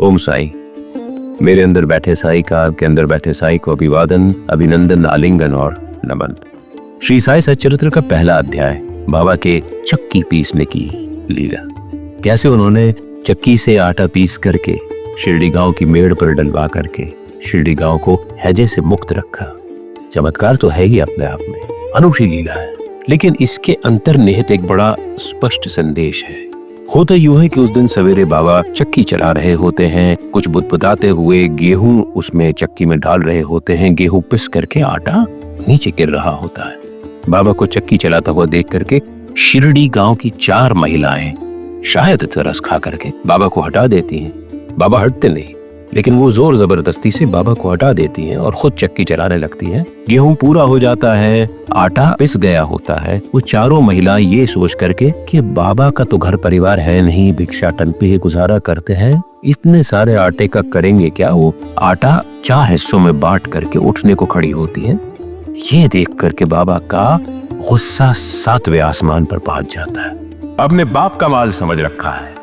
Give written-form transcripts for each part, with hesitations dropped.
ओम साई। मेरे अंदर बैठे साई का आपके अंदर बैठे साई को अभिवादन, अभिनंदन, आलिंगन और नमन। श्री साई सच्चरित्र का पहला अध्याय, बाबा के चक्की पीसने की लीला। कैसे उन्होंने चक्की से आटा पीस करके शिरडी गांव की मेड़ पर डलवा करके शिरडी गांव को हैजे से मुक्त रखा। चमत्कार तो है ही अपने आप में, अनूठी लीला है, लेकिन इसके अंतर्निहित एक बड़ा स्पष्ट संदेश है। होता यूं है कि उस दिन सवेरे बाबा चक्की चला रहे होते हैं, कुछ बुदबुदाते हुए गेहूं उसमें चक्की में डाल रहे होते हैं। गेहूं पिस करके आटा नीचे गिर रहा होता है। बाबा को चक्की चलाता हुआ देख करके शिरडी गांव की 4 महिलाएं शायद तरस खा करके बाबा को हटा देती हैं। बाबा हटते नहीं, लेकिन वो जोर जबरदस्ती से बाबा को हटा देती हैं और खुद चक्की चलाने लगती हैं। गेहूं पूरा हो जाता है, आटा पिस गया होता है। वो चारों महिला ये सोच करके कि बाबा का तो घर परिवार है नहीं, भिक्षाटन पे ही गुजारा करते हैं, इतने सारे आटे का करेंगे क्या। वो आटा 4 हिस्सों में बांट करके उठने को खड़ी होती है। ये देख करके बाबा का गुस्सा 7वें आसमान पर पहुंच जाता है। अपने बाप का माल समझ रखा है,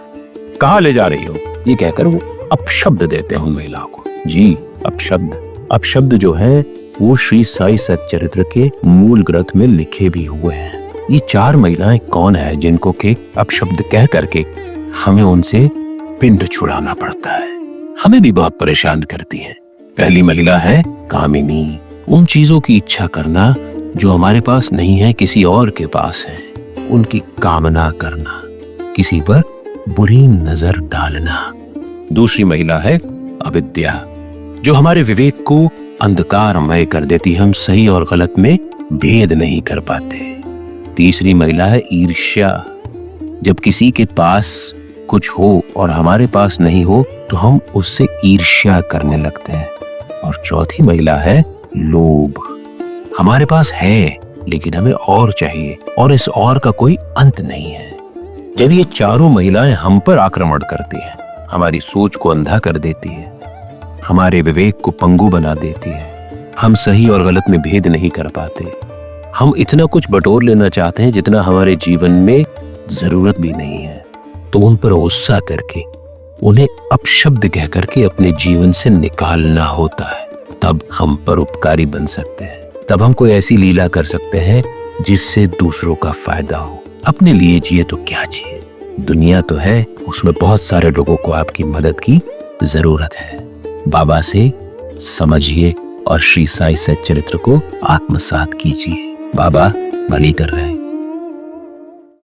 कहाँ ले जा रही हो, ये कहकर वो अपशब्द देते हैं उन महिलाओं को। जी, अपशब्द जो है वो श्री साई सच्चरित्र के मूल ग्रंथ में लिखे भी हुए हैं। ये 4 महिलाएं कौन है जिनको के अपशब्द कह करके हमें उनसे पिंड छुड़ाना पड़ता है, हमें भी बहुत परेशान करती है। पहली महिला है कामिनी, उन चीजों की इच्छा करना जो हमारे पास नहीं है, किसी और के पास है, उनकी कामना करना, किसी पर बुरी नजर डालना। दूसरी महिला है अविद्या, जो हमारे विवेक को अंधकारमय कर देती, हम सही और गलत में भेद नहीं कर पाते। तीसरी महिला है ईर्ष्या, जब किसी के पास कुछ हो और हमारे पास नहीं हो तो हम उससे ईर्ष्या करने लगते हैं। और चौथी महिला है लोभ, हमारे पास है लेकिन हमें और चाहिए और इस और का कोई अंत नहीं है। जब ये चारों महिलाएं हम पर आक्रमण करती हैं, हमारी सोच को अंधा कर देती है, हमारे विवेक को पंगु बना देती है, हम सही और गलत में भेद नहीं कर पाते, हम इतना कुछ बटोर लेना चाहते हैं जितना हमारे जीवन में जरूरत भी नहीं है, तो उन पर गुस्सा करके उन्हें अपशब्द कह करके अपने जीवन से निकालना होता है। तब हम परोपकारी बन सकते हैं, तब हम कोई ऐसी लीला कर सकते हैं जिससे दूसरों का फायदा हो। अपने लिए जिए तो क्या जिए, दुनिया तो है, उसमें बहुत सारे लोगों को आपकी मदद की जरूरत है। बाबा से समझिए और श्री साई सच्चरित्र को आत्मसात कीजिए। बाबा भली कर रहे हैं।